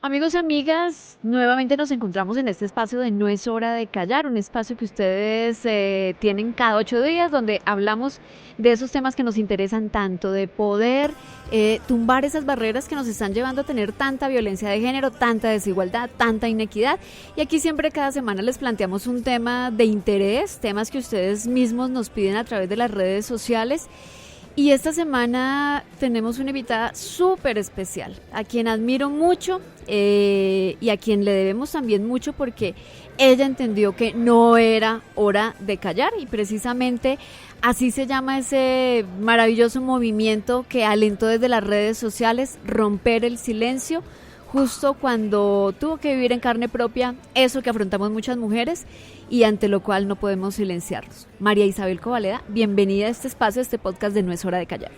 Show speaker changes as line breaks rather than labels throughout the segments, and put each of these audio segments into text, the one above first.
Amigos y amigas, nuevamente nos encontramos en este espacio de No es hora de callar, un espacio que ustedes tienen cada 8 días donde hablamos de esos temas que nos interesan tanto, de poder tumbar esas barreras que nos están llevando a tener tanta violencia de género, tanta desigualdad, tanta inequidad. Y aquí siempre cada semana les planteamos un tema de interés, temas que ustedes mismos nos piden a través de las redes sociales. Y esta semana tenemos una invitada súper especial, a quien admiro mucho y a quien le debemos también mucho porque ella entendió que no era hora de callar y precisamente así se llama ese maravilloso movimiento que alentó desde las redes sociales romper el silencio justo cuando tuvo que vivir en carne propia eso que afrontamos muchas mujeres y ante lo cual no podemos silenciarnos. María Isabel Covaleda, bienvenida a este espacio, a este podcast de No es hora de callar.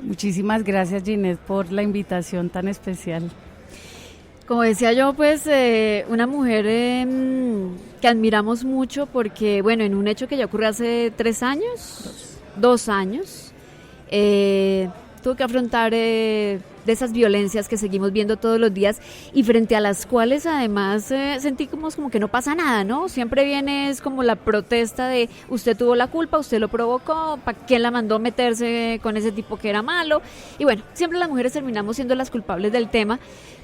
Muchísimas gracias, Ginette, por la invitación tan especial.
Como decía yo, pues una mujer que admiramos mucho porque, bueno, en un hecho que ya ocurrió hace 3 años, 2 años, tuvo que afrontar de esas violencias que seguimos viendo todos los días y frente a las cuales además sentimos como que no pasa nada, ¿no? Siempre viene es como la protesta de usted tuvo la culpa, usted lo provocó, ¿para quién la mandó meterse con ese tipo que era malo? Y bueno, siempre las mujeres terminamos siendo las culpables del tema.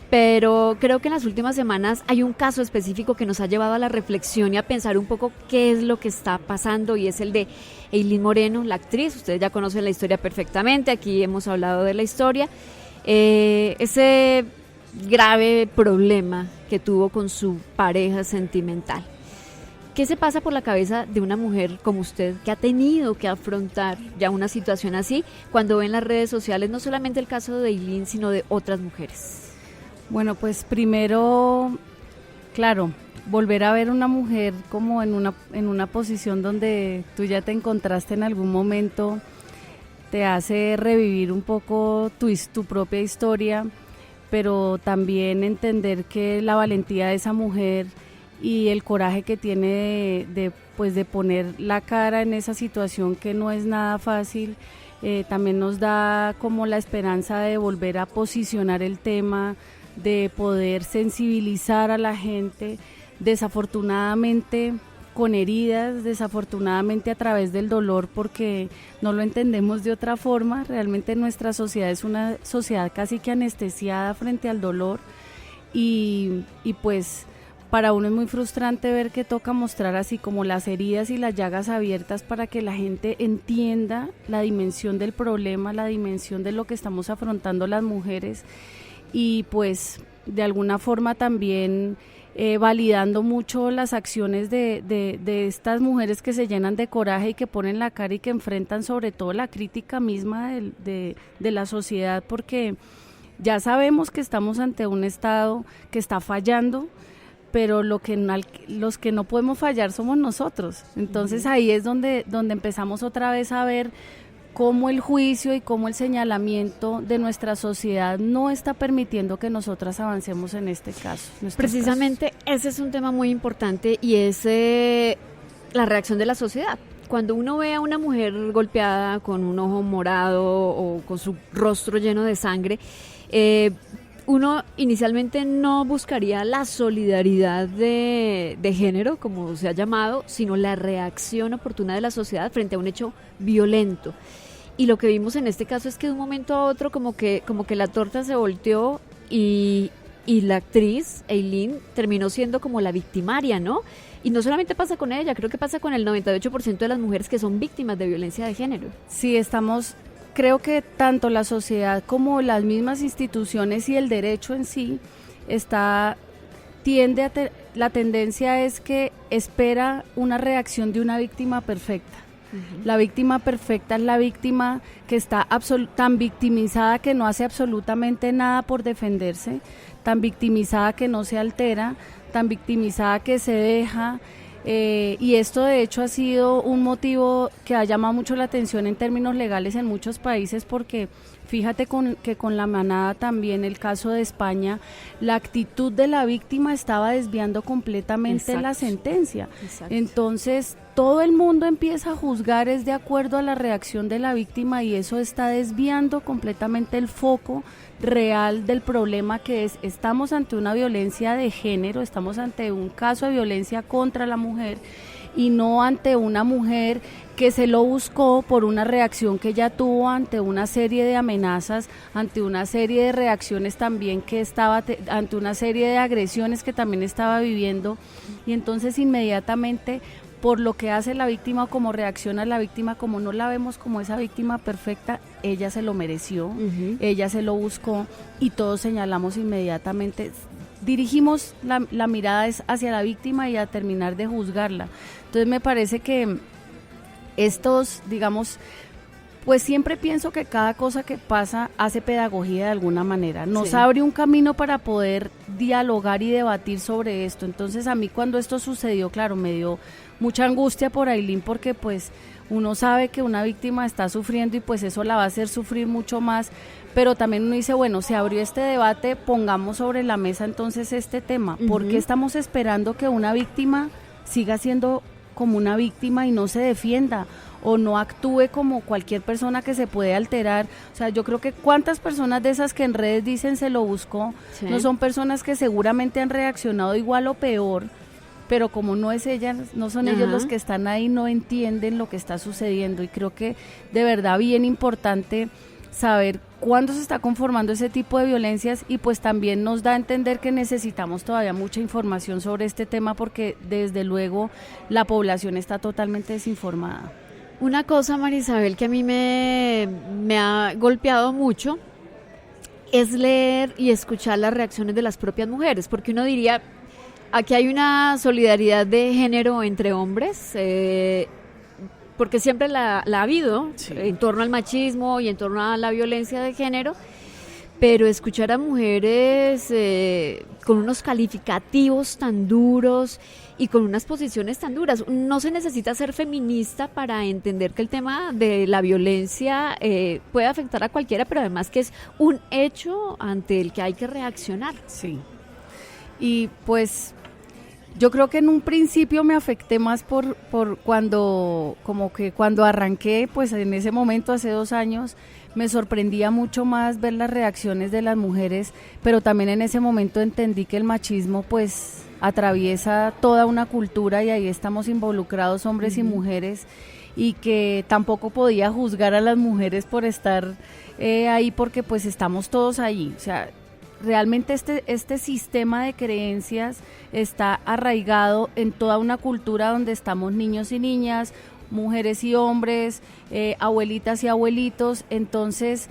Pero creo que en las últimas semanas hay un caso específico que nos ha llevado a la reflexión y a pensar un poco qué es lo que está pasando y es el de Eileen Moreno, la actriz. Ustedes ya conocen la historia perfectamente, aquí hemos hablado de la historia. Ese grave problema que tuvo con su pareja sentimental. ¿Qué se pasa por la cabeza de una mujer como usted que ha tenido que afrontar ya una situación así cuando ve en las redes sociales no solamente el caso de Eileen, sino de otras mujeres?
Bueno, pues primero, claro, volver a ver una mujer como en una posición donde tú ya te encontraste en algún momento, te hace revivir un poco tu propia historia, pero también entender que la valentía de esa mujer y el coraje que tiene de poner la cara en esa situación que no es nada fácil, también nos da como la esperanza de volver a posicionar el tema, de poder sensibilizar a la gente, desafortunadamente con heridas, desafortunadamente a través del dolor, porque no lo entendemos de otra forma. Realmente nuestra sociedad es una sociedad casi que anestesiada frente al dolor y pues para uno es muy frustrante ver que toca mostrar así como las heridas y las llagas abiertas para que la gente entienda la dimensión del problema, la dimensión de lo que estamos afrontando las mujeres y pues de alguna forma también validando mucho las acciones de estas mujeres que se llenan de coraje y que ponen la cara y que enfrentan sobre todo la crítica misma de la sociedad, porque ya sabemos que estamos ante un Estado que está fallando, pero los que no podemos fallar somos nosotros. Entonces ahí es donde empezamos otra vez a ver cómo el juicio y cómo el señalamiento de nuestra sociedad no está permitiendo que nosotras avancemos en este caso.
Precisamente ese es un tema muy importante y es la reacción de la sociedad. Cuando uno ve a una mujer golpeada con un ojo morado o con su rostro lleno de sangre, uno inicialmente no buscaría la solidaridad de género, como se ha llamado, sino la reacción oportuna de la sociedad frente a un hecho violento. Y lo que vimos en este caso es que de un momento a otro como que la torta se volteó y la actriz, Eileen, terminó siendo como la victimaria, ¿no? Y no solamente pasa con ella, creo que pasa con el 98% de las mujeres que son víctimas de violencia de género.
Sí, creo que tanto la sociedad como las mismas instituciones y el derecho en sí la tendencia es que espera una reacción de una víctima perfecta. Uh-huh. La víctima perfecta es la víctima que está tan victimizada que no hace absolutamente nada por defenderse, tan victimizada que no se altera, tan victimizada que se deja. Y esto de hecho ha sido un motivo que ha llamado mucho la atención en términos legales en muchos países, porque fíjate que con la manada también, el caso de España, la actitud de la víctima estaba desviando completamente la sentencia. Exacto. Entonces todo el mundo empieza a juzgar es de acuerdo a la reacción de la víctima, y eso está desviando completamente el foco real del problema, que es: estamos ante una violencia de género, estamos ante un caso de violencia contra la mujer, y no ante una mujer que se lo buscó por una reacción que ella tuvo ante una serie de amenazas, ante una serie de reacciones también que estaba, ante una serie de agresiones que también estaba viviendo, y entonces inmediatamente, por lo que hace la víctima o como reacciona la víctima, como no la vemos como esa víctima perfecta, ella se lo mereció, ella se lo buscó, y todos señalamos inmediatamente, dirigimos la mirada es hacia la víctima y a terminar de juzgarla. Entonces me parece que estos, digamos, pues siempre pienso que cada cosa que pasa hace pedagogía de alguna manera, nos abre un camino para poder dialogar y debatir sobre esto. Entonces a mí, cuando esto sucedió, claro, me dio mucha angustia por Aylin, porque pues uno sabe que una víctima está sufriendo y pues eso la va a hacer sufrir mucho más, pero también uno dice, bueno, se abrió este debate, pongamos sobre la mesa entonces este tema. ¿Por qué estamos esperando que una víctima siga siendo como una víctima y no se defienda o no actúe como cualquier persona que se puede alterar? O sea, yo creo que cuántas personas de esas que en redes dicen se lo buscó, no son personas que seguramente han reaccionado igual o peor, pero como no es ella, no son ellos los que están ahí, no entienden lo que está sucediendo. Y creo que de verdad bien importante saber cuándo se está conformando ese tipo de violencias, y pues también nos da a entender que necesitamos todavía mucha información sobre este tema, porque desde luego la población está totalmente desinformada.
Una cosa, María Isabel, que a mí me ha golpeado mucho es leer y escuchar las reacciones de las propias mujeres, porque uno diría, aquí hay una solidaridad de género entre hombres, porque siempre la ha habido, en torno al machismo y en torno a la violencia de género, pero escuchar a mujeres con unos calificativos tan duros y con unas posiciones tan duras, no se necesita ser feminista para entender que el tema de la violencia puede afectar a cualquiera, pero además que es un hecho ante el que hay que reaccionar.
Sí, y pues yo creo que en un principio me afecté más por cuando, como que cuando arranqué, pues en ese momento, hace 2 años, me sorprendía mucho más ver las reacciones de las mujeres, pero también en ese momento entendí que el machismo pues atraviesa toda una cultura, y ahí estamos involucrados hombres y mujeres, y que tampoco podía juzgar a las mujeres por estar ahí, porque pues estamos todos allí. O sea, realmente este sistema de creencias está arraigado en toda una cultura donde estamos niños y niñas, mujeres y hombres, abuelitas y abuelitos. Entonces,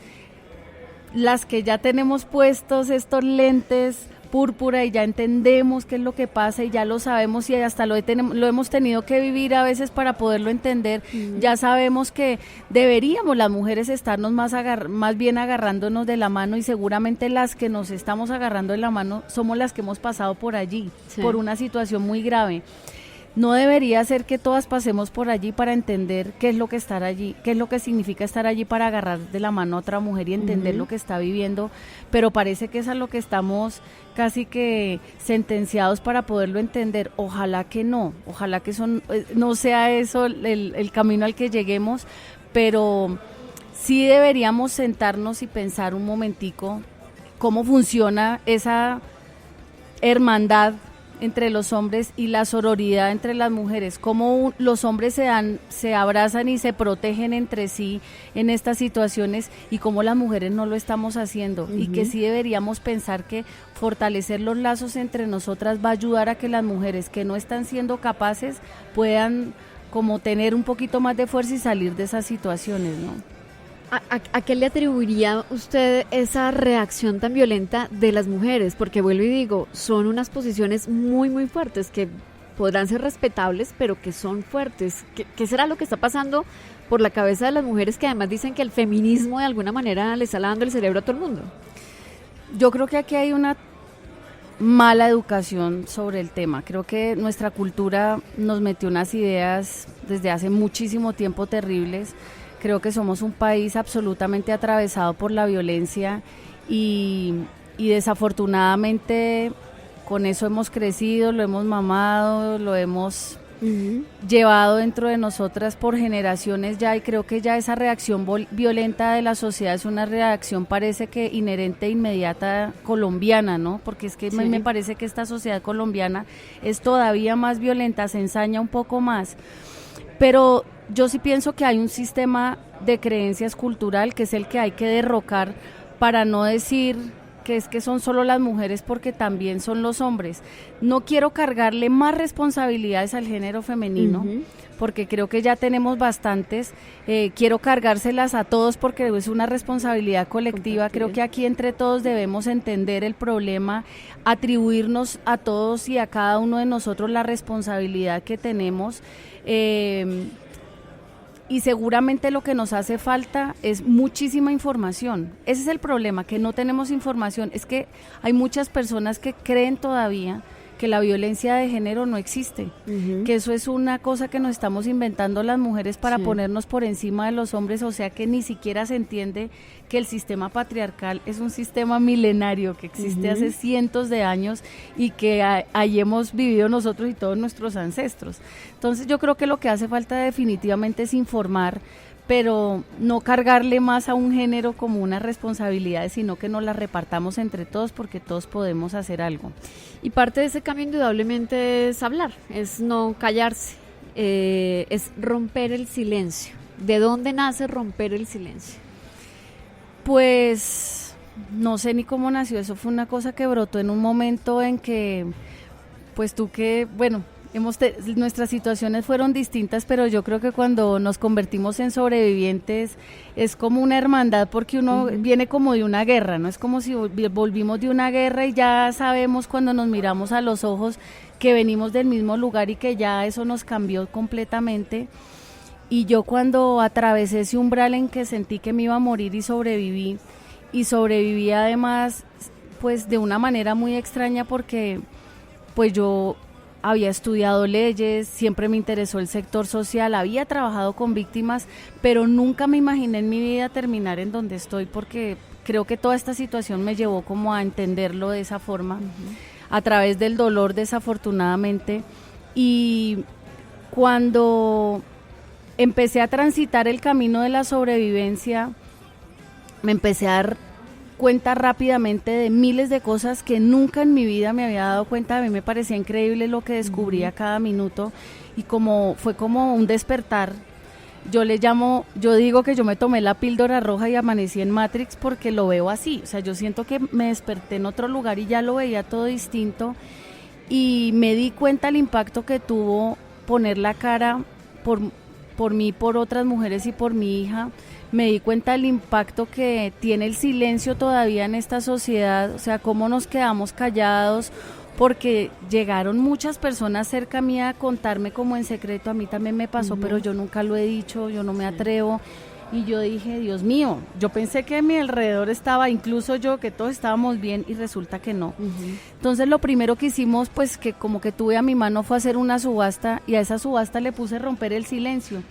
las que ya tenemos puestos estos lentes púrpura y ya entendemos qué es lo que pasa y ya lo sabemos, y hasta lo hemos tenido que vivir a veces para poderlo entender, ya sabemos que deberíamos las mujeres estarnos más bien agarrándonos de la mano, y seguramente las que nos estamos agarrando de la mano somos las que hemos pasado por allí, por una situación muy grave. No debería ser que todas pasemos por allí para entender qué es lo que estar allí, qué es lo que significa estar allí para agarrar de la mano a otra mujer y entender lo que está viviendo, pero parece que es a lo que estamos casi que sentenciados para poderlo entender. Ojalá que no, ojalá que no sea eso el camino al que lleguemos, pero sí deberíamos sentarnos y pensar un momentico cómo funciona esa hermandad entre los hombres y la sororidad entre las mujeres, cómo los hombres se abrazan y se protegen entre sí en estas situaciones, y cómo las mujeres no lo estamos haciendo, y que sí deberíamos pensar que fortalecer los lazos entre nosotras va a ayudar a que las mujeres que no están siendo capaces puedan como tener un poquito más de fuerza y salir de esas situaciones, ¿no?
¿A qué le atribuiría usted esa reacción tan violenta de las mujeres? Porque vuelvo y digo, son unas posiciones muy, muy fuertes que podrán ser respetables, pero que son fuertes. ¿Qué será lo que está pasando por la cabeza de las mujeres, que además dicen que el feminismo de alguna manera le está lavando el cerebro a todo el mundo?
Yo creo que aquí hay una mala educación sobre el tema. Creo que nuestra cultura nos metió unas ideas desde hace muchísimo tiempo terribles. Creo que somos un país absolutamente atravesado por la violencia, y desafortunadamente con eso hemos crecido, lo hemos mamado, lo hemos llevado dentro de nosotras por generaciones ya, y creo que ya esa reacción violenta de la sociedad es una reacción, parece que inherente e inmediata colombiana, ¿no? Porque es que me parece que esta sociedad colombiana es todavía más violenta, se ensaña un poco más, pero yo sí pienso que hay un sistema de creencias cultural que es el que hay que derrocar, para no decir que es que son solo las mujeres, porque también son los hombres. No quiero cargarle más responsabilidades al género femenino, porque creo que ya tenemos bastantes. Quiero cargárselas a todos porque es una responsabilidad colectiva. Creo que aquí entre todos debemos entender el problema, atribuirnos a todos y a cada uno de nosotros la responsabilidad que tenemos. Y seguramente lo que nos hace falta es muchísima información. Ese es el problema, que no tenemos información. Es que hay muchas personas que creen todavía que la violencia de género no existe, que eso es una cosa que nos estamos inventando las mujeres para ponernos por encima de los hombres, o sea que ni siquiera se entiende que el sistema patriarcal es un sistema milenario que existe hace cientos de años y que ahí hemos vivido nosotros y todos nuestros ancestros. Entonces yo creo que lo que hace falta definitivamente es informar, pero no cargarle más a un género como una responsabilidad, sino que nos la repartamos entre todos, porque todos podemos hacer algo.
Y parte de ese cambio indudablemente es hablar, es no callarse, es romper el silencio. ¿De dónde nace romper el silencio?
Pues no sé ni cómo nació, eso fue una cosa que brotó en un momento en que, pues tú que, bueno, nuestras situaciones fueron distintas, pero yo creo que cuando nos convertimos en sobrevivientes es como una hermandad, porque uno viene como de una guerra, ¿no? Es como si volvimos de una guerra y ya sabemos cuando nos miramos a los ojos que venimos del mismo lugar y que ya eso nos cambió completamente. Y yo cuando atravesé ese umbral en que sentí que me iba a morir y sobreviví además pues de una manera muy extraña, porque pues yo había estudiado leyes, siempre me interesó el sector social, había trabajado con víctimas, pero nunca me imaginé en mi vida terminar en donde estoy, porque creo que toda esta situación me llevó como a entenderlo de esa forma, a través del dolor, desafortunadamente. Y cuando empecé a transitar el camino de la sobrevivencia, me empecé a dar cuenta rápidamente de miles de cosas que nunca en mi vida me había dado cuenta. A mí me parecía increíble lo que descubría cada minuto, y fue como un despertar. Yo digo que yo me tomé la píldora roja y amanecí en Matrix, porque lo veo así. O sea, yo siento que me desperté en otro lugar y ya lo veía todo distinto, y me di cuenta el impacto que tuvo poner la cara por mí, por otras mujeres y por mi hija. Me di cuenta del impacto que tiene el silencio todavía en esta sociedad, o sea, cómo nos quedamos callados, porque llegaron muchas personas cerca mía a contarme como en secreto. A mí también me pasó, pero yo nunca lo he dicho, yo no me atrevo. Y yo dije, Dios mío, yo pensé que a mi alrededor estaba, incluso yo, que todos estábamos bien, y resulta que no. Entonces lo primero que hicimos, pues que como que tuve a mi mano, fue hacer una subasta, y a esa subasta le puse romper el silencio.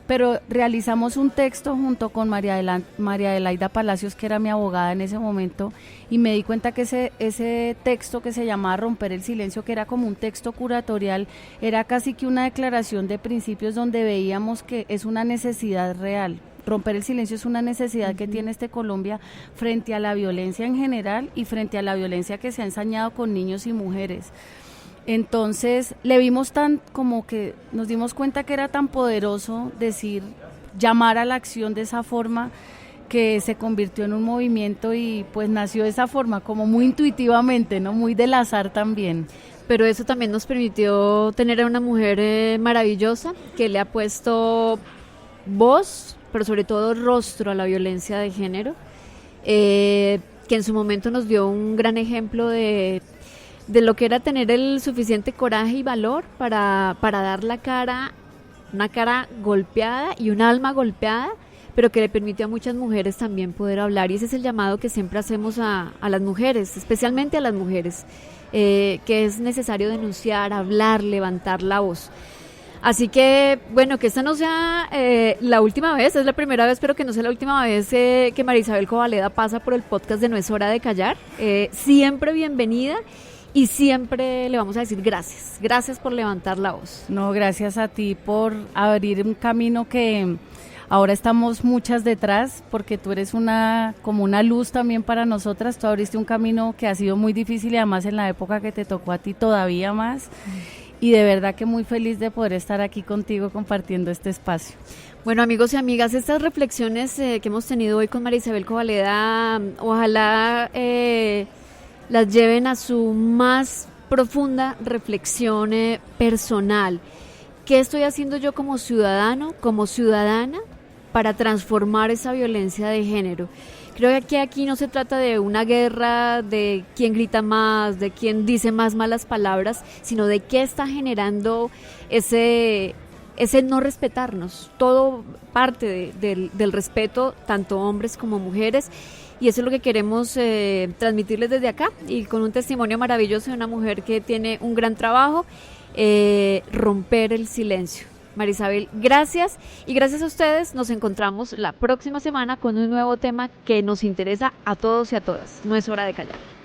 Pero realizamos un texto junto con María Adelaida Palacios, que era mi abogada en ese momento, y me di cuenta que ese texto, que se llamaba Romper el Silencio, que era como un texto curatorial, era casi que una declaración de principios, donde veíamos que es una necesidad real. Romper el silencio es una necesidad que tiene Colombia frente a la violencia en general y frente a la violencia que se ha ensañado con niños y mujeres. Entonces le vimos como que nos dimos cuenta que era tan poderoso llamar a la acción de esa forma, que se convirtió en un movimiento, y pues nació de esa forma, como muy intuitivamente, ¿no? Muy del azar también.
Pero eso también nos permitió tener a una mujer maravillosa, que le ha puesto voz, pero sobre todo rostro a la violencia de género, que en su momento nos dio un gran ejemplo de lo que era tener el suficiente coraje y valor para dar la cara, una cara golpeada y un alma golpeada, pero que le permitió a muchas mujeres también poder hablar. Y ese es el llamado que siempre hacemos a las mujeres, especialmente a las mujeres, que es necesario denunciar, hablar, levantar la voz. Así que, bueno, que esta no sea la última vez, es la primera vez, pero que no sea la última vez que María Isabel Covaleda pasa por el podcast de No es hora de callar. Siempre bienvenida. y siempre le vamos a decir gracias, gracias por levantar la voz.
No, gracias a ti por abrir un camino que ahora estamos muchas detrás, porque tú eres como una luz también para nosotras. Tú abriste un camino que ha sido muy difícil y además en la época que te tocó a ti todavía más. Y de verdad que muy feliz de poder estar aquí contigo compartiendo este espacio.
Bueno, amigos y amigas, estas reflexiones que hemos tenido hoy con María Isabel Covaleda, ojalá las lleven a su más profunda reflexión personal. ¿Qué estoy haciendo yo como ciudadano, como ciudadana, para transformar esa violencia de género? Creo que aquí no se trata de una guerra de quién grita más, de quién dice más malas palabras, sino de qué está generando ese no respetarnos. Todo parte del respeto, tanto hombres como mujeres, y eso es lo que queremos transmitirles desde acá, y con un testimonio maravilloso de una mujer que tiene un gran trabajo, romper el silencio. María Isabel, gracias, y gracias a ustedes. Nos encontramos la próxima semana con un nuevo tema que nos interesa a todos y a todas. No es hora de callar.